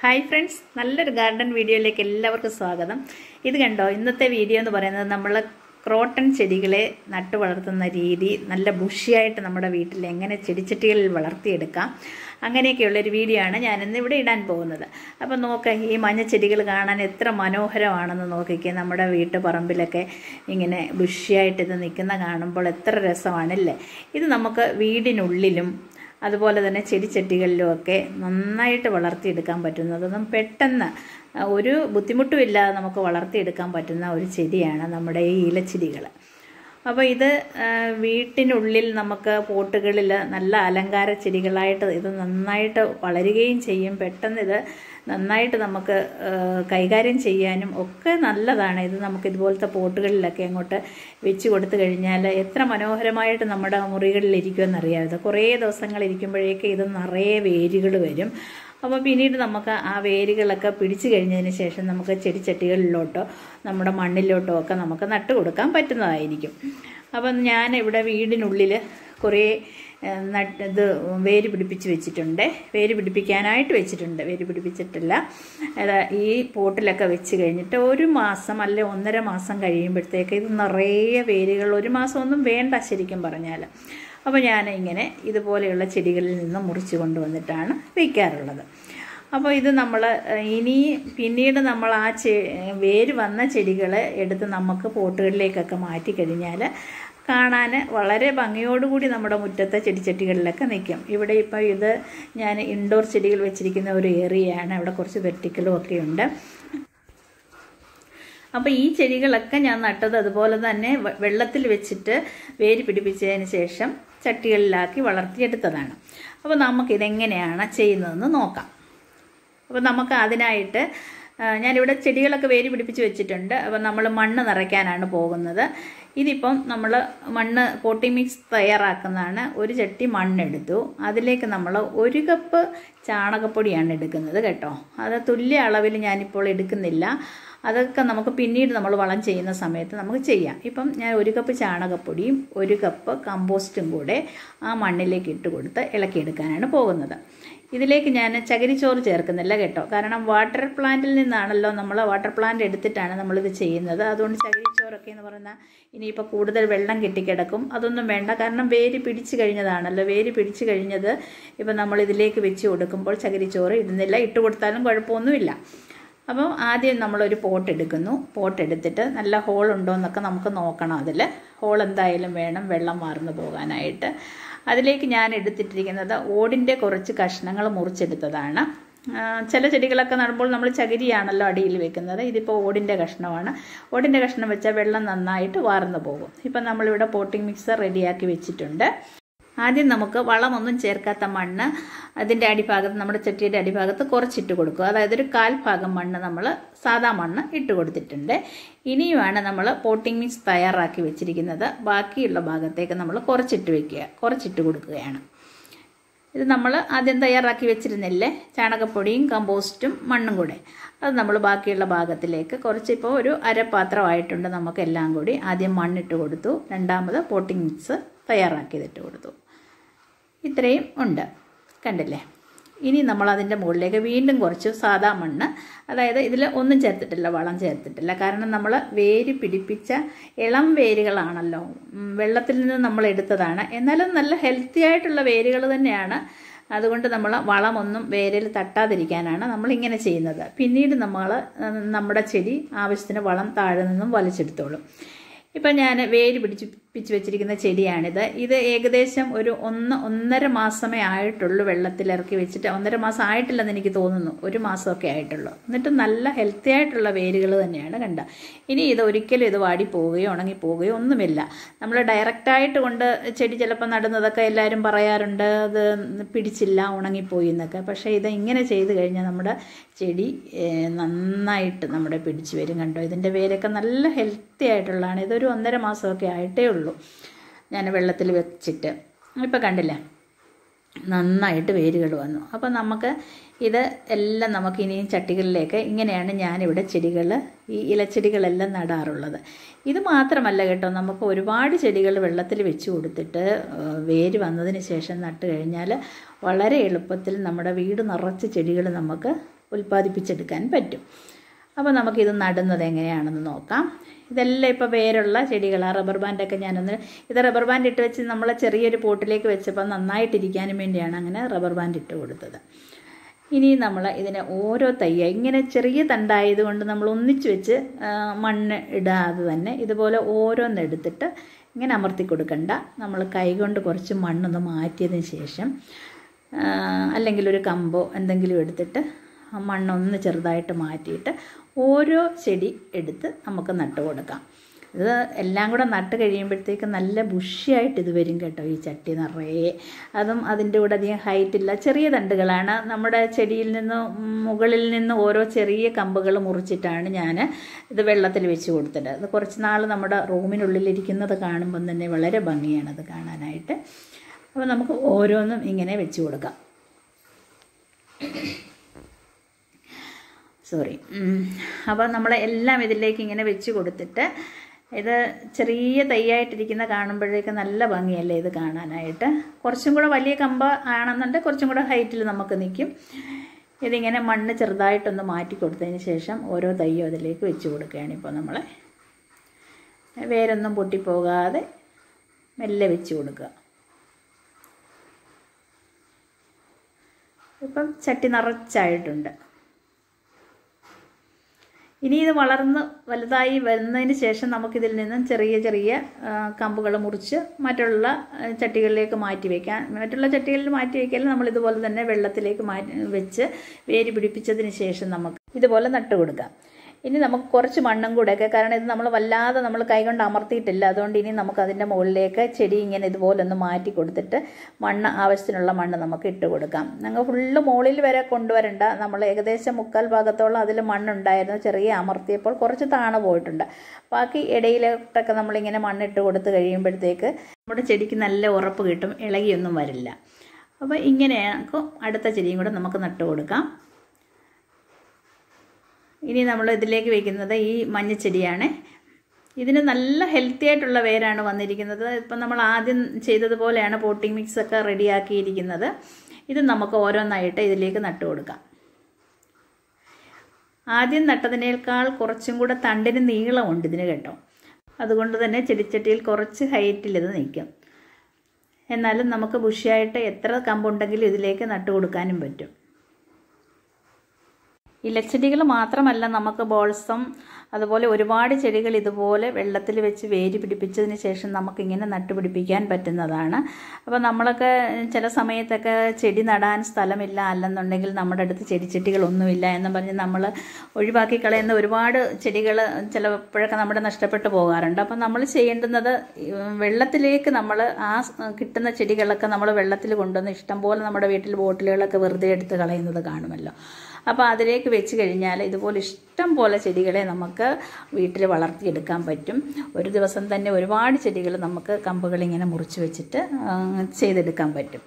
Hi friends, നല്ലൊരു garden വീഡിയോയിലേക്ക് എല്ലാവർക്കും സ്വാഗതം. ഇത് കണ്ടോ, ഇന്നത്തെ വീഡിയോ എന്ന് പറയുന്നത് നമ്മൾ ക്രോട്ടൺ ചെടികളെ നട്ടു വളർത്തുന്ന രീതി, നല്ല ബുഷിയായിട്ട് നമ്മുടെ വീട്ടിൽ എങ്ങനെ ചെടിച്ചട്ടികളിൽ വളർത്തിയെടുക്കാം, അങ്ങനെയൊക്കെയുള്ളൊരു വീഡിയോ ആണ് ഞാനിന്ന് ഇവിടെ ഇടാൻ പോകുന്നത്. അപ്പം നോക്കുക, ഈ മഞ്ഞ ചെടികൾ കാണാൻ എത്ര മനോഹരമാണെന്ന് നോക്കിക്കുക. നമ്മുടെ വീട്ടുപറമ്പിലൊക്കെ ഇങ്ങനെ ബുഷിയായിട്ട് ഇത് നിൽക്കുന്ന കാണുമ്പോൾ എത്ര രസമാണല്ലേ. ഇത് നമുക്ക് വീടിനുള്ളിലും അതുപോലെ തന്നെ ചെടിച്ചട്ടികളിലുമൊക്കെ നന്നായിട്ട് വളർത്തിയെടുക്കാൻ പറ്റുന്നതും പെട്ടെന്ന് ഒരു ബുദ്ധിമുട്ടുമില്ലാതെ നമുക്ക് വളർത്തിയെടുക്കാൻ പറ്റുന്ന ഒരു ചെടിയാണ് നമ്മുടെ ഈ ഇലച്ചെടികൾ. അപ്പോൾ ഇത് വീട്ടിനുള്ളിൽ നമുക്ക് പോട്ടുകളിൽ നല്ല അലങ്കാര ചെടികളായിട്ട് ഇത് നന്നായിട്ട് വളരുകയും ചെയ്യും. പെട്ടെന്ന് ഇത് നന്നായിട്ട് നമുക്ക് കൈകാര്യം ചെയ്യാനും ഒക്കെ നല്ലതാണ്. ഇത് നമുക്ക് ഇതുപോലത്തെ പോട്ടുകളിലൊക്കെ അങ്ങോട്ട് വെച്ച് കൊടുത്തു കഴിഞ്ഞാൽ എത്ര മനോഹരമായിട്ട് നമ്മുടെ മുറികളിലിരിക്കുമെന്നറിയാം. ഇത് കുറേ ദിവസങ്ങൾ ഇരിക്കുമ്പോഴേക്ക് ഇത് നിറയെ വേരുകൾ വരും. അപ്പോൾ പിന്നീട് നമുക്ക് ആ വേരുകളൊക്കെ പിടിച്ചു കഴിഞ്ഞതിന് ശേഷം നമുക്ക് ചെടിച്ചട്ടികളിലോട്ടോ നമ്മുടെ മണ്ണിലോട്ടോ ഒക്കെ നമുക്ക് നട്ടു കൊടുക്കാൻ പറ്റുന്നതായിരിക്കും. അപ്പം ഞാൻ ഇവിടെ വീടിനുള്ളിൽ കുറേ ഇത് വേര് പിടിപ്പിച്ച് വെച്ചിട്ടുണ്ട്. വേര് പിടിപ്പിക്കാനായിട്ട് വെച്ചിട്ടുണ്ട്, വേര് പിടിപ്പിച്ചിട്ടില്ല. ഈ പോട്ടിലൊക്കെ വെച്ച് കഴിഞ്ഞിട്ട് ഒരു മാസം അല്ലെ 1.5 മാസം കഴിയുമ്പോഴത്തേക്ക് ഇത് നിറയെ വേരുകൾ, 1 മാസമൊന്നും വേണ്ട ശരിക്കും പറഞ്ഞാൽ. അപ്പോൾ ഞാൻ ഇങ്ങനെ ഇതുപോലെയുള്ള ചെടികളിൽ നിന്ന് മുറിച്ച് കൊണ്ടുവന്നിട്ടാണ് വയ്ക്കാറുള്ളത്. അപ്പോൾ ഇത് നമ്മൾ പിന്നീട് നമ്മൾ ആ വേര് വന്ന ചെടികൾ എടുത്ത് നമുക്ക് പോട്ടുകളിലേക്കൊക്കെ മാറ്റിക്കഴിഞ്ഞാൽ കാണാൻ വളരെ ഭംഗിയോടുകൂടി നമ്മുടെ മുറ്റത്തെ ചെടിച്ചട്ടികളിലൊക്കെ നിൽക്കും. ഇവിടെ ഇപ്പോൾ ഇത് ഞാൻ ഇൻഡോർ ചെടികൾ വെച്ചിരിക്കുന്ന ഒരു ഏരിയയാണ്. അവിടെ കുറച്ച് വെർട്ടിക്കലും ഒക്കെ ഉണ്ട്. അപ്പോൾ ഈ ചെടികളൊക്കെ ഞാൻ നട്ടത് അതുപോലെ തന്നെ വെള്ളത്തിൽ വെച്ചിട്ട് വേര് പിടിപ്പിച്ചതിന് ശേഷം ചട്ടികളിലാക്കി വളർത്തിയെടുത്തതാണ്. അപ്പോൾ നമുക്കിതെങ്ങനെയാണ് ചെയ്യുന്നതെന്ന് നോക്കാം. അപ്പോൾ നമുക്ക് അതിനായിട്ട് ഞാനിവിടെ ചെടികളൊക്കെ വേര് പിടിപ്പിച്ച് വെച്ചിട്ടുണ്ട്. അപ്പോൾ നമ്മൾ മണ്ണ് നിറയ്ക്കാനാണ് പോകുന്നത്. ഇതിപ്പം നമ്മൾ മണ്ണ് പോട്ടി മിക്സ് തയ്യാറാക്കുന്നതാണ്. ഒരു ചട്ടി മണ്ണെടുത്തു, അതിലേക്ക് നമ്മൾ 1 കപ്പ് ചാണകപ്പൊടിയാണ് എടുക്കുന്നത് കേട്ടോ. അത് തുല്യ അളവിൽ ഞാനിപ്പോൾ എടുക്കുന്നില്ല. അതൊക്കെ നമുക്ക് പിന്നീട് നമ്മൾ വളം ചെയ്യുന്ന സമയത്ത് നമുക്ക് ചെയ്യാം. ഇപ്പം ഞാൻ 1 കപ്പ് ചാണകപ്പൊടിയും 1 കപ്പ് കമ്പോസ്റ്റും കൂടെ ആ മണ്ണിലേക്ക് ഇട്ട് കൊടുത്ത് ഇളക്കിയെടുക്കാനാണ് പോകുന്നത്. ഇതിലേക്ക് ഞാൻ ചകിരിച്ചോറ് ചേർക്കുന്നില്ല കേട്ടോ. കാരണം വാട്ടർ പ്ലാന്റിൽ നിന്നാണല്ലോ, നമ്മൾ വാട്ടർ പ്ലാന്റ് എടുത്തിട്ടാണ് നമ്മളിത് ചെയ്യുന്നത്. അതുകൊണ്ട് ചകിരിച്ചോറൊക്കെ എന്ന് പറഞ്ഞാൽ ഇനിയിപ്പോൾ കൂടുതൽ വെള്ളം കെട്ടിക്കിടക്കും, അതൊന്നും വേണ്ട. കാരണം വേര് പിടിച്ചു കഴിഞ്ഞതാണല്ലോ. വേര് പിടിച്ചു കഴിഞ്ഞത് ഇപ്പം നമ്മൾ ഇതിലേക്ക് വെച്ച് കൊടുക്കുമ്പോൾ ചകിരിച്ചോറ് ഇടുന്നില്ല. ഇട്ട് കൊടുത്താലും കുഴപ്പമൊന്നുമില്ല. അപ്പം ആദ്യം നമ്മളൊരു പോട്ട് എടുക്കുന്നു. പോട്ട് എടുത്തിട്ട് നല്ല ഹോളുണ്ടോ എന്നൊക്കെ നമുക്ക് നോക്കണം. അതിൽ ഹോൾ എന്തായാലും വേണം വെള്ളം വാർന്നു പോകാനായിട്ട്. അതിലേക്ക് ഞാൻ എടുത്തിട്ടിരിക്കുന്നത് ഓടിൻ്റെ കുറച്ച് കഷ്ണങ്ങൾ മുറിച്ചെടുത്തതാണ്. ചില ചെടികളൊക്കെ നടുമ്പോൾ നമ്മൾ ചകിരിയാണല്ലോ അടിയിൽ വെക്കുന്നത്. ഇതിപ്പോൾ ഓടിൻ്റെ കഷ്ണമാണ്. ഓടിൻ്റെ കഷ്ണം വെച്ചാൽ വെള്ളം നന്നായിട്ട് വാർന്നു പോകും. ഇപ്പം നമ്മളിവിടെ പോട്ടിംഗ് മിക്സർ റെഡിയാക്കി വെച്ചിട്ടുണ്ട്. ആദ്യം നമുക്ക് വളമൊന്നും ചേർക്കാത്ത മണ്ണ് അതിൻ്റെ അടിഭാഗത്ത്, നമ്മുടെ ചട്ടിയുടെ അടിഭാഗത്ത് കുറച്ചിട്ട് കൊടുക്കുക. അതായത് ഒരു 1/4 ഭാഗം മണ്ണ് നമ്മൾ സാധാ മണ്ണ് ഇട്ട് കൊടുത്തിട്ടുണ്ട്. ഇനിയുമാണ് നമ്മൾ പോട്ടിംഗ് മിക്സ് തയ്യാറാക്കി വെച്ചിരിക്കുന്നത്. ബാക്കിയുള്ള ഭാഗത്തേക്ക് നമ്മൾ കുറച്ചിട്ട് കൊടുക്കുകയാണ്. ഇത് നമ്മൾ ആദ്യം തയ്യാറാക്കി വെച്ചിരുന്നില്ലേ, ചാണകപ്പൊടിയും കമ്പോസ്റ്റും മണ്ണും കൂടെ, അത് നമ്മൾ ബാക്കിയുള്ള ഭാഗത്തിലേക്ക് കുറച്ചിപ്പോൾ ഒരു അരപ്പാത്രമായിട്ടുണ്ട്. നമുക്കെല്ലാം കൂടി ആദ്യം മണ്ണിട്ട് കൊടുത്തു, രണ്ടാമത് പോട്ടിംഗ് മിക്സ് തയ്യാറാക്കിയതിട്ട് കൊടുത്തു. ഇത്രയും ഉണ്ട്, കണ്ടില്ലേ. ഇനി നമ്മൾ അതിൻ്റെ മുകളിലേക്ക് വീണ്ടും കുറച്ച് സാധാ മണ്ണ്, അതായത് ഇതിൽ ഒന്നും ചേർത്തിട്ടില്ല, വളം ചേർത്തിട്ടില്ല. കാരണം നമ്മൾ വേര് പിടിപ്പിച്ച ഇളം വേരുകളാണല്ലോ, വെള്ളത്തിൽ നിന്ന് നമ്മൾ എടുത്തതാണ്. എന്നാലും നല്ല ഹെൽത്തി ആയിട്ടുള്ള വേരുകൾ തന്നെയാണ്. അതുകൊണ്ട് നമ്മൾ വളമൊന്നും വേരിൽ തട്ടാതിരിക്കാനാണ് നമ്മളിങ്ങനെ ചെയ്യുന്നത്. പിന്നീട് നമ്മുടെ ചെടി ആവശ്യത്തിന് വളം താഴെ നിന്നും വലിച്ചെടുത്തോളും. ഇപ്പം ഞാൻ വേര് പിടിപ്പിച്ച് വെച്ചിരിക്കുന്ന ചെടിയാണിത്. ഇത് ഏകദേശം ഒരു 1.5 മാസമേ ആയിട്ടുള്ളൂ. വെള്ളത്തിലിറക്കി വെച്ചിട്ട് 1.5 മാസം ആയിട്ടില്ലെന്ന് എനിക്ക് തോന്നുന്നു, 1 മാസമൊക്കെ ആയിട്ടുള്ളൂ. എന്നിട്ട് നല്ല ഹെൽത്തി ആയിട്ടുള്ള വേരുകൾ തന്നെയാണ് കണ്ട. ഇനി ഇത് ഒരിക്കലും ഇത് വാടിപ്പോവുകയോ ഉണങ്ങിപ്പോവുകയോ ഒന്നുമില്ല. നമ്മൾ ഡയറക്റ്റായിട്ട് കൊണ്ട് ചെടി ചിലപ്പോൾ നടുന്നതൊക്കെ എല്ലാവരും പറയാറുണ്ട്, അത് പിടിച്ചില്ല, ഉണങ്ങിപ്പോയി എന്നൊക്കെ. പക്ഷേ ഇത് ഇങ്ങനെ ചെയ്ത് കഴിഞ്ഞാൽ നമ്മുടെ ചെടി നന്നായിട്ട് നമ്മുടെ പിടിച്ച് വരും. കണ്ടോ, ഇതിൻ്റെ വേരൊക്കെ നല്ല ഹെൽത്തി ആയിട്ടുള്ളതാണ്. ഇതൊരു 1.5 മാസമൊക്കെ ആയിട്ടേ ഉള്ളൂ ഞാൻ വെള്ളത്തിൽ വെച്ചിട്ട്. ഇപ്പം കണ്ടില്ലേ, നന്നായിട്ട് വേരുകൾ വന്നു. അപ്പം നമുക്ക് ഇത് എല്ലാം നമുക്ക് ഇനിയും ചട്ടികളിലേക്ക്, ഇങ്ങനെയാണ് ഞാനിവിടെ ഈ ഇലച്ചെടികളെല്ലാം നടാറുള്ളത്. ഇത് മാത്രമല്ല കേട്ടോ, നമുക്ക് ഒരുപാട് ചെടികൾ വെള്ളത്തിൽ വെച്ച് കൊടുത്തിട്ട് വേര് വന്നതിന് ശേഷം നട്ട് കഴിഞ്ഞാൽ വളരെ എളുപ്പത്തിൽ നമ്മുടെ വീട് നിറച്ച് ചെടികൾ നമുക്ക് ഉൽപ്പാദിപ്പിച്ചെടുക്കാൻ പറ്റും. അപ്പോൾ നമുക്കിത് നടുന്നത് എങ്ങനെയാണെന്ന് നോക്കാം. ഇതെല്ലാം ഇപ്പോൾ വേരുള്ള ചെടികളാണ്. റബ്ബർ ബാൻഡൊക്കെ ഇത് റബ്ബർ ബാൻഡ് ഇട്ട് വെച്ച് നമ്മൾ ചെറിയൊരു പോട്ടിലേക്ക് വെച്ചപ്പോൾ നന്നായിട്ടിരിക്കാനും വേണ്ടിയാണ് അങ്ങനെ റബ്ബർ ബാൻഡ് ഇട്ട് കൊടുത്തത്. ഇനി നമ്മൾ ഇതിനെ ഓരോ തയ്യ ഇങ്ങനെ ചെറിയ തണ്ടായതുകൊണ്ട് നമ്മൾ ഒന്നിച്ച് വെച്ച് മണ്ണ് ഇടാതെ തന്നെ ഇതുപോലെ ഓരോന്നെടുത്തിട്ട് ഇങ്ങനെ അമർത്തി കൊടുക്കണ്ട. നമ്മൾ കൈകൊണ്ട് കുറച്ച് മണ്ണൊന്ന് മാറ്റിയതിന് ശേഷം അല്ലെങ്കിൽ ഒരു കമ്പോ എന്തെങ്കിലും എടുത്തിട്ട് മണ്ണൊന്ന് ചെറുതായിട്ട് മാറ്റിയിട്ട് ഓരോ ചെടി എടുത്ത് നമുക്ക് നട്ട് കൊടുക്കാം. ഇത് എല്ലാം കൂടെ നട്ട് കഴിയുമ്പോഴത്തേക്ക് നല്ല ബുഷിയായിട്ട് ഇത് വരും കേട്ടോ. ഈ ചട്ടി നിറയെ അതും അതിൻ്റെ കൂടെ അധികം ഹൈറ്റില്ല, ചെറിയ തണ്ടുകളാണ്. നമ്മുടെ ചെടിയിൽ നിന്ന് മുകളിൽ നിന്ന് ഓരോ ചെറിയ കമ്പുകൾ മുറിച്ചിട്ടാണ് ഞാൻ ഇത് വെള്ളത്തിൽ വെച്ച് കൊടുത്തത്. അത് കുറച്ച് നാൾ നമ്മുടെ റൂമിനുള്ളിലിരിക്കുന്നത് കാണുമ്പം തന്നെ വളരെ ഭംഗിയാണ് അത് കാണാനായിട്ട്. അപ്പോൾ നമുക്ക് ഓരോന്നും ഇങ്ങനെ വെച്ച് കൊടുക്കാം. അപ്പോൾ നമ്മൾ എല്ലാം ഇതിലേക്ക് ഇങ്ങനെ വെച്ച് കൊടുത്തിട്ട് ഇത് ചെറിയ തൈയായിട്ടിരിക്കുന്ന കാണുമ്പോഴേക്ക് നല്ല ഭംഗിയല്ലേ ഇത് കാണാനായിട്ട്. കുറച്ചും കൂടെ വലിയ കമ്പ് ആണെന്നുണ്ടെങ്കിൽ കുറച്ചും കൂടെ ഹൈറ്റിൽ നമുക്ക് നിൽക്കും. ഇതിങ്ങനെ മണ്ണ് ചെറുതായിട്ടൊന്ന് മാറ്റി കൊടുത്തതിന് ശേഷം ഓരോ തൈയും അതിലേക്ക് വെച്ച് കൊടുക്കുകയാണ്. ഇപ്പോൾ നമ്മൾ വേരൊന്നും പൊട്ടിപ്പോകാതെ മെല്ലെ വെച്ച് കൊടുക്കുക. ഇപ്പം ചട്ടി നിറച്ചായിട്ടുണ്ട്. ഇനി ഇത് വളർന്ന് വലുതായി വരുന്നതിന് ശേഷം നമുക്കിതിൽ നിന്നും ചെറിയ ചെറിയ കമ്പുകൾ മുറിച്ച് മറ്റുള്ള ചട്ടികളിലേക്ക് മാറ്റി വയ്ക്കാം. മറ്റുള്ള ചട്ടികളിൽ മാറ്റി വയ്ക്കാൻ നമ്മൾ ഇതുപോലെ തന്നെ വെള്ളത്തിലേക്ക് വെച്ച് വേര് പിടിപ്പിച്ചതിന് ശേഷം നമുക്ക് ഇതുപോലെ നട്ട് കൊടുക്കാം. ഇനി നമുക്ക് കുറച്ച് മണ്ണും കൂടെയൊക്കെ, കാരണം ഇത് നമ്മൾ വല്ലാതെ നമ്മൾ കൈകൊണ്ട് അമർത്തിയിട്ടില്ല, അതുകൊണ്ട് ഇനി നമുക്ക് അതിൻ്റെ മുകളിലേക്ക് ചെടി ഇങ്ങനെ ഇതുപോലെ ഒന്ന് മാറ്റി കൊടുത്തിട്ട് മണ്ണ് ആവശ്യത്തിനുള്ള മണ്ണ് നമുക്ക് ഇട്ട് കൊടുക്കാം. ഞങ്ങൾ ഫുള്ള് മുകളിൽ വരെ കൊണ്ടുവരണ്ട. നമ്മൾ ഏകദേശം 3/4 ഭാഗത്തോളം അതിൽ മണ്ണുണ്ടായിരുന്നു. ചെറിയ അമർത്തിയപ്പോൾ കുറച്ച് താണു പോയിട്ടുണ്ട്. ബാക്കി ഇടയിലോട്ടൊക്കെ നമ്മളിങ്ങനെ മണ്ണിട്ട് കൊടുത്ത് കഴിയുമ്പോഴത്തേക്ക് നമ്മുടെ ചെടിക്ക് നല്ല ഉറപ്പ് കിട്ടും, ഇളകിയൊന്നും വരില്ല. അപ്പോൾ ഇങ്ങനെ അടുത്ത ചെടിയും കൂടെ നമുക്ക് നട്ട് കൊടുക്കാം. ഇനി നമ്മൾ ഇതിലേക്ക് വയ്ക്കുന്നത് ഈ മഞ്ഞച്ചെടിയാണ്. ഇതിന് നല്ല ഹെൽത്തി ആയിട്ടുള്ള വേരാണ് വന്നിരിക്കുന്നത്. ഇപ്പം നമ്മൾ ആദ്യം ചെയ്തതുപോലെയാണ് പോട്ടിംഗ് മിക്സ് ഒക്കെ റെഡിയാക്കിയിരിക്കുന്നത്. ഇത് നമുക്ക് ഓരോന്നായിട്ട് ഇതിലേക്ക് നട്ട് കൊടുക്കാം. ആദ്യം നട്ടതിനേക്കാൾ കുറച്ചും കൂടെ തണ്ടിന് നീളമുണ്ട് ഇതിന് കേട്ടോ. അതുകൊണ്ട് തന്നെ ചെടിച്ചട്ടിയിൽ കുറച്ച് ഹൈറ്റിൽ ഇത് നിൽക്കും. എന്നാലും നമുക്ക് ബുഷിയായിട്ട് എത്ര കമ്പുണ്ടെങ്കിലും ഇതിലേക്ക് നട്ട് കൊടുക്കാനും പറ്റും. ഇലച്ചെടികൾ മാത്രമല്ല, നമുക്ക് ബോൾസം അതുപോലെ ഒരുപാട് ചെടികൾ ഇതുപോലെ വെള്ളത്തിൽ വെച്ച് വേര് പിടിപ്പിച്ചതിന് ശേഷം നമുക്കിങ്ങനെ നട്ടുപിടിപ്പിക്കാൻ പറ്റുന്നതാണ്. അപ്പോൾ നമ്മളൊക്കെ ചില സമയത്തൊക്കെ ചെടി നടാൻ സ്ഥലമില്ല, അല്ലെന്നുണ്ടെങ്കിൽ നമ്മുടെ അടുത്ത് ചെടിച്ചട്ടികളൊന്നുമില്ല എന്ന് പറഞ്ഞ് നമ്മൾ ഒഴിവാക്കി കളയുന്ന ഒരുപാട് ചെടികൾ ചിലപ്പോഴൊക്കെ നമ്മുടെ നഷ്ടപ്പെട്ടു പോകാറുണ്ട്. അപ്പം നമ്മൾ ചെയ്യേണ്ടുന്നത് വെള്ളത്തിലേക്ക് നമ്മൾ ആ കിട്ടുന്ന ചെടികളൊക്കെ നമ്മൾ വെള്ളത്തിൽ കൊണ്ടുവന്ന് ഇഷ്ടംപോലെ നമ്മുടെ വീട്ടിൽ ബോട്ടിലുകളൊക്കെ വെറുതെ എടുത്ത് കളയുന്നത് കാണുമല്ലോ. അപ്പോൾ അതിലേക്ക് വെച്ച് കഴിഞ്ഞാൽ ഇതുപോലെ ഇഷ്ടം പോലെ ചെടികളെ നമുക്ക് വീട്ടിൽ വളർത്തിയെടുക്കാൻ പറ്റും. ഒരു ദിവസം തന്നെ ഒരുപാട് ചെടികൾ നമുക്ക് കമ്പുകളിങ്ങനെ മുറിച്ച് വെച്ചിട്ട് ചെയ്തെടുക്കാൻ പറ്റും.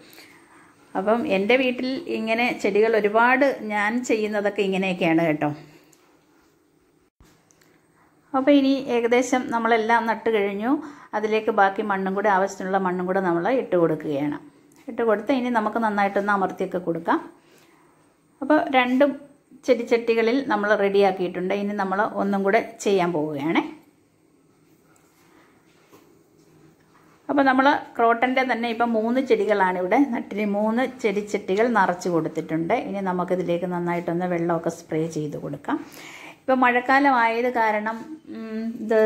അപ്പം എൻ്റെ വീട്ടിൽ ഇങ്ങനെ ചെടികൾ ഒരുപാട് ഞാൻ ചെയ്യുന്നതൊക്കെ ഇങ്ങനെയൊക്കെയാണ് കേട്ടോ. അപ്പോൾ ഇനി ഏകദേശം നമ്മളെല്ലാം നട്ട് കഴിഞ്ഞു. അതിലേക്ക് ബാക്കി മണ്ണും കൂടെ, ആവശ്യത്തിനുള്ള മണ്ണും കൂടെ നമ്മൾ ഇട്ട് കൊടുക്കുകയാണ്. ഇട്ട് കൊടുത്ത് ഇനി നമുക്ക് നന്നായിട്ടൊന്ന് അമർത്തിയൊക്കെ കൊടുക്കാം. അപ്പോൾ 2 ചെടിച്ചട്ടികളിൽ നമ്മൾ റെഡിയാക്കിയിട്ടുണ്ട്. ഇനി നമ്മൾ ഒന്നും കൂടെ ചെയ്യാൻ പോവുകയാണ്. അപ്പോൾ നമ്മൾ ക്രോട്ടൻ്റെ തന്നെ ഇപ്പം 3 ചെടികളാണ് ഇവിടെ നട്ടിന് 3 ചെടിച്ചട്ടികൾ നിറച്ച് കൊടുത്തിട്ടുണ്ട്. ഇനി നമുക്കിതിലേക്ക് നന്നായിട്ടൊന്ന് വെള്ളമൊക്കെ സ്പ്രേ ചെയ്ത് കൊടുക്കാം. ഇപ്പോൾ മഴക്കാലമായത് കാരണം ഇത്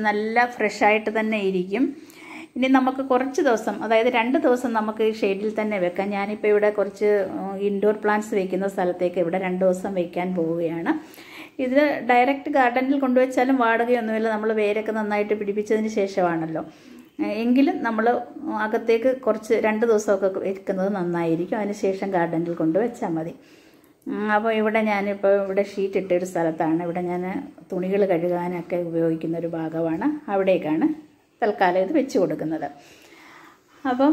നല്ല ഫ്രഷായിട്ട് തന്നെ ഇരിക്കും. ഇനി നമുക്ക് കുറച്ച് ദിവസം, അതായത് 2 ദിവസം നമുക്ക് ഈ ഷെയ്ഡിൽ തന്നെ വെക്കാം. ഞാനിപ്പോൾ ഇവിടെ കുറച്ച് ഇൻഡോർ പ്ലാന്റ്സ് വയ്ക്കുന്ന സ്ഥലത്തേക്ക് ഇവിടെ 2 ദിവസം വയ്ക്കാൻ പോവുകയാണ്. ഇത് ഡയറക്റ്റ് ഗാർഡനിൽ കൊണ്ടുവച്ചാലും വാടകയൊന്നുമില്ല. നമ്മൾ വേരൊക്കെ നന്നായിട്ട് പിടിപ്പിച്ചതിന് ശേഷമാണല്ലോ. എങ്കിലും നമ്മൾ അകത്തേക്ക് കുറച്ച് 2 ദിവസമൊക്കെ വെക്കുന്നത് നന്നായിരിക്കും. അതിന് ശേഷം ഗാർഡനിൽ കൊണ്ടുവച്ചാൽ മതി. അപ്പോൾ ഇവിടെ ഞാനിപ്പോൾ ഇവിടെ ഷീറ്റ് ഇട്ടൊരു സ്ഥലത്താണ്. ഇവിടെ ഞാൻ തുണികൾ കഴുകാനൊക്കെ ഉപയോഗിക്കുന്ന ഒരു ഭാഗമാണ്. അവിടേക്കാണ് തൽക്കാലം ഇത് വെച്ച് കൊടുക്കുന്നത്. അപ്പം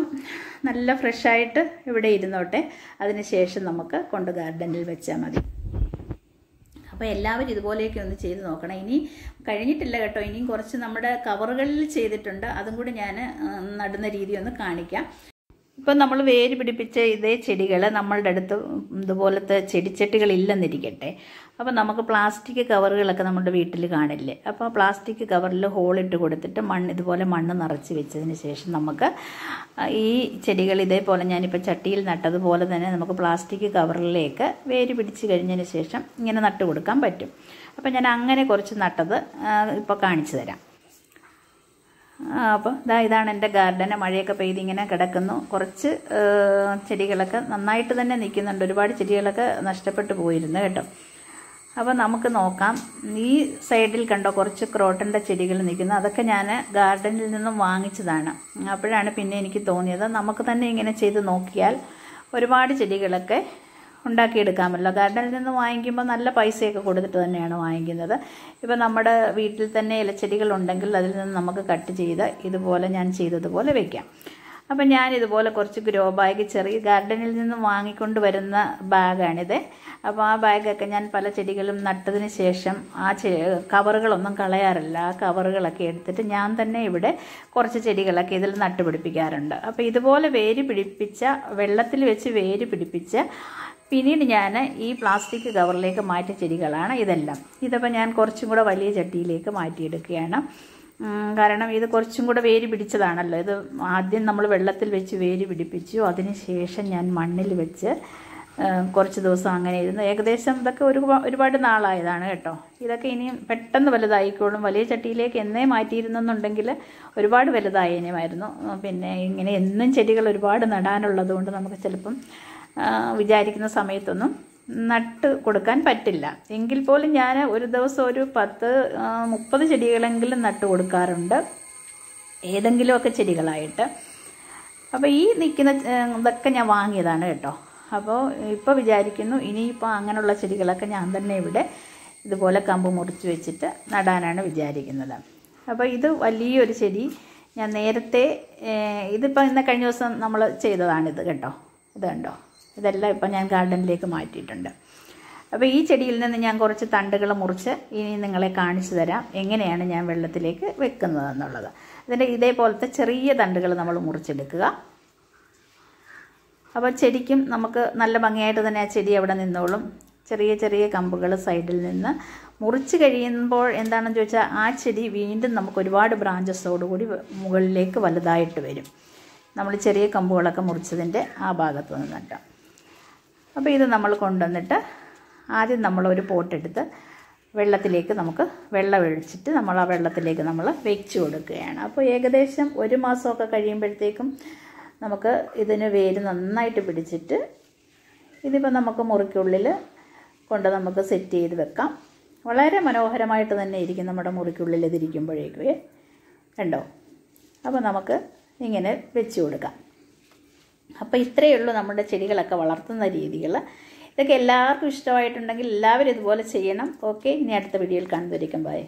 നല്ല ഫ്രഷായിട്ട് ഇവിടെ ഇരുന്നോട്ടെ. അതിന് ശേഷം നമുക്ക് കൊണ്ട് ഗാർഡനിൽ വെച്ചാൽ മതി. അപ്പോൾ എല്ലാവരും ഇതുപോലെയൊക്കെ ഒന്ന് ചെയ്ത് നോക്കണം. ഇനി കഴിഞ്ഞിട്ടില്ല കേട്ടോ. ഇനിയും കുറച്ച് നമ്മുടെ കവറുകളിൽ ചെയ്തിട്ടുണ്ട്. അതും കൂടി ഞാൻ നടുന്ന രീതി ഒന്ന് കാണിക്കാം. ഇപ്പം നമ്മൾ വേര് പിടിപ്പിച്ച ഇതേ ചെടികൾ നമ്മളുടെ അടുത്ത് ഇതുപോലത്തെ ചെടിച്ചട്ടികളില്ലെന്നിരിക്കട്ടെ. അപ്പോൾ നമുക്ക് പ്ലാസ്റ്റിക് കവറുകളൊക്കെ നമ്മുടെ വീട്ടിൽ കാണില്ലേ. അപ്പോൾ പ്ലാസ്റ്റിക് കവറിൽ ഹോളിട്ട് കൊടുത്തിട്ട് ഇതുപോലെ മണ്ണ് നിറച്ച് വെച്ചതിന് ശേഷം നമുക്ക് ഈ ചെടികൾ ഇതേപോലെ ഞാനിപ്പോൾ ചട്ടിയിൽ നട്ടതുപോലെ തന്നെ നമുക്ക് പ്ലാസ്റ്റിക് കവറിലേക്ക് വേര് പിടിച്ച് കഴിഞ്ഞതിന് ശേഷം ഇങ്ങനെ നട്ട് കൊടുക്കാൻ പറ്റും. അപ്പോൾ ഞാൻ അങ്ങനെ കുറച്ച് നട്ടത് ഇപ്പോൾ കാണിച്ചു തരാം. അപ്പോൾ ഇതാണ് എൻ്റെ ഗാർഡന്. മഴയൊക്കെ പെയ്ത് ഇങ്ങനെ കിടക്കുന്നു. കുറച്ച് ചെടികളൊക്കെ നന്നായിട്ട് തന്നെ നിൽക്കുന്നുണ്ട്. ഒരുപാട് ചെടികളൊക്കെ നഷ്ടപ്പെട്ടു പോയിരുന്നു കേട്ടോ. അപ്പോൾ നമുക്ക് നോക്കാം. ഈ സൈഡിൽ കണ്ടോ കുറച്ച് ക്രോട്ടൻ്റെ ചെടികൾ നിൽക്കുന്നു. അതൊക്കെ ഞാൻ ഗാർഡനിൽ നിന്നും വാങ്ങിച്ചതാണ്. അപ്പോഴാണ് പിന്നെ എനിക്ക് തോന്നിയത് നമുക്ക് തന്നെ ഇങ്ങനെ ചെയ്ത് നോക്കിയാൽ ഒരുപാട് ചെടികളൊക്കെ ഉണ്ടാക്കിയെടുക്കാമല്ലോ. ഗാർഡനിൽ നിന്ന് വാങ്ങിക്കുമ്പോൾ നല്ല പൈസയൊക്കെ കൊടുത്തിട്ട് തന്നെയാണ് വാങ്ങിക്കുന്നത്. ഇപ്പോൾ നമ്മുടെ വീട്ടിൽ തന്നെ ഇലച്ചെടികളുണ്ടെങ്കിൽ അതിൽ നിന്ന് നമുക്ക് കട്ട് ചെയ്ത് ഇതുപോലെ ഞാൻ ചെയ്തതുപോലെ വയ്ക്കാം. അപ്പം ഞാനിതുപോലെ കുറച്ച് ഗ്രോ ബാഗ് ചെറിയ ഗാർഡനിൽ നിന്ന് വാങ്ങിക്കൊണ്ട് വരുന്ന ബാഗാണിത്. അപ്പോൾ ആ ബാഗൊക്കെ ഞാൻ പല ചെടികളും നട്ടതിന് ശേഷം ആ കവറുകളൊന്നും കളയാറില്ല. ആ കവറുകളൊക്കെ എടുത്തിട്ട് ഞാൻ തന്നെ ഇവിടെ കുറച്ച് ചെടികളൊക്കെ ഇതിൽ നട്ടുപിടിപ്പിക്കാറുണ്ട്. അപ്പോൾ ഇതുപോലെ വേര് പിടിപ്പിച്ച വെള്ളത്തിൽ വെച്ച് വേര് പിടിപ്പിച്ച് പിന്നീട് ഞാൻ ഈ പ്ലാസ്റ്റിക് കവറിലേക്ക് മാറ്റിയ ചെടികളാണ് ഇതെല്ലാം. ഇതിപ്പോൾ ഞാൻ കുറച്ചും കൂടെ വലിയ ചട്ടിയിലേക്ക് മാറ്റിയെടുക്കുകയാണ്. കാരണം ഇത് കുറച്ചും കൂടെ വേര് പിടിച്ചതാണല്ലോ. ഇത് ആദ്യം നമ്മൾ വെള്ളത്തിൽ വെച്ച് വേര് പിടിപ്പിച്ചു. അതിന് ശേഷം ഞാൻ മണ്ണിൽ വെച്ച് കുറച്ച് ദിവസം അങ്ങനെ ഇരുന്ന് ഏകദേശം ഇതൊക്കെ ഒരുപാട് നാളായതാണ് കേട്ടോ. ഇതൊക്കെ ഇനിയും പെട്ടെന്ന് വലുതായിക്കോളും. വലിയ ചട്ടിയിലേക്ക് എന്നേ മാറ്റിയിരുന്നെന്നുണ്ടെങ്കിൽ ഒരുപാട് വലുതായേനുമായിരുന്നു. പിന്നെ ഇങ്ങനെ എന്നും ചെടികൾ ഒരുപാട് നടാനുള്ളത് കൊണ്ട് നമുക്ക് ചിലപ്പം വിചാരിക്കുന്ന സമയത്തൊന്നും നട്ട് കൊടുക്കാൻ പറ്റില്ല. എങ്കിൽ പോലും ഞാൻ ഒരു ദിവസം ഒരു 10-30 ചെടികളെങ്കിലും നട്ട് കൊടുക്കാറുണ്ട്, ഏതെങ്കിലുമൊക്കെ ചെടികളായിട്ട്. അപ്പോൾ ഈ നിൽക്കുന്ന ഇതൊക്കെ ഞാൻ വാങ്ങിയതാണ് കേട്ടോ. അപ്പോൾ ഇപ്പോൾ വിചാരിക്കുന്നു ഇനിയിപ്പോൾ അങ്ങനെയുള്ള ചെടികളൊക്കെ ഞാൻ തന്നെ ഇവിടെ ഇതുപോലെ കമ്പ് മുറിച്ച് വെച്ചിട്ട് നടാനാണ് വിചാരിക്കുന്നത്. അപ്പോൾ ഇത് വലിയൊരു ചെടി ഞാൻ നേരത്തെ ഇതിപ്പോൾ കഴിഞ്ഞ ദിവസം നമ്മൾ ചെയ്തതാണിത് കേട്ടോ. ഇത് കണ്ടോ, ഇതെല്ലാം ഇപ്പം ഞാൻ ഗാർഡനിലേക്ക് മാറ്റിയിട്ടുണ്ട്. അപ്പോൾ ഈ ചെടിയിൽ നിന്ന് ഞാൻ കുറച്ച് തണ്ടുകൾ മുറിച്ച് ഇനി നിങ്ങളെ കാണിച്ചു തരാം എങ്ങനെയാണ് ഞാൻ വെള്ളത്തിലേക്ക് വെക്കുന്നതെന്നുള്ളത്. അതിൻ്റെ ഇതേപോലത്തെ ചെറിയ തണ്ടുകൾ നമ്മൾ മുറിച്ചെടുക്കുക. അപ്പോൾ ചെടിക്കും നമുക്ക് നല്ല ഭംഗിയായിട്ട് തന്നെ ആ ചെടി അവിടെ നിന്നോളും. ചെറിയ ചെറിയ കമ്പുകൾ സൈഡിൽ നിന്ന് മുറിച്ച് കഴിയുമ്പോൾ എന്താണെന്ന് ചോദിച്ചാൽ ആ ചെടി വീണ്ടും നമുക്ക് ഒരുപാട് ബ്രാഞ്ചസോടുകൂടി മുകളിലേക്ക് വലുതായിട്ട് വരും. നമ്മൾ ചെറിയ കമ്പുകളൊക്കെ മുറിച്ചതിൻ്റെ ആ ഭാഗത്ത് നിന്നിട്ട്. അപ്പോൾ ഇത് നമ്മൾ കൊണ്ടുവന്നിട്ട് ആദ്യം നമ്മളൊരു പോട്ടെടുത്ത് വെള്ളത്തിലേക്ക് നമുക്ക് വെള്ളം ഒഴിച്ചിട്ട് നമ്മൾ ആ വെള്ളത്തിലേക്ക് നമ്മൾ വെച്ച് കൊടുക്കുകയാണ്. അപ്പോൾ ഏകദേശം 1 മാസമൊക്കെ കഴിയുമ്പോഴത്തേക്കും നമുക്ക് ഇതിന് വേര് നന്നായിട്ട് പിടിച്ചിട്ട് ഇതിപ്പോൾ നമുക്ക് മുറിക്കുള്ളിൽ കൊണ്ട് നമുക്ക് സെറ്റ് ചെയ്ത് വെക്കാം. വളരെ മനോഹരമായിട്ട് തന്നെ ഇരിക്കും നമ്മുടെ മുറിക്കുള്ളിൽ ഇതിരിക്കുമ്പോഴേക്കും. കണ്ടോ? അപ്പോൾ നമുക്ക് ഇങ്ങനെ വെച്ച് കൊടുക്കാം. അപ്പോൾ ഇത്രയേ ഉള്ളൂ നമ്മുടെ ചെടികളൊക്കെ വളർത്തുന്ന രീതികൾ. ഇതൊക്കെ എല്ലാവർക്കും ഇഷ്ടമായിട്ടുണ്ടെങ്കിൽ എല്ലാവരും ഇതുപോലെ ചെയ്യണം. ഓക്കെ, ഇനി അടുത്ത വീഡിയോയിൽ കാണുന്നതായിരിക്കും. ബൈ.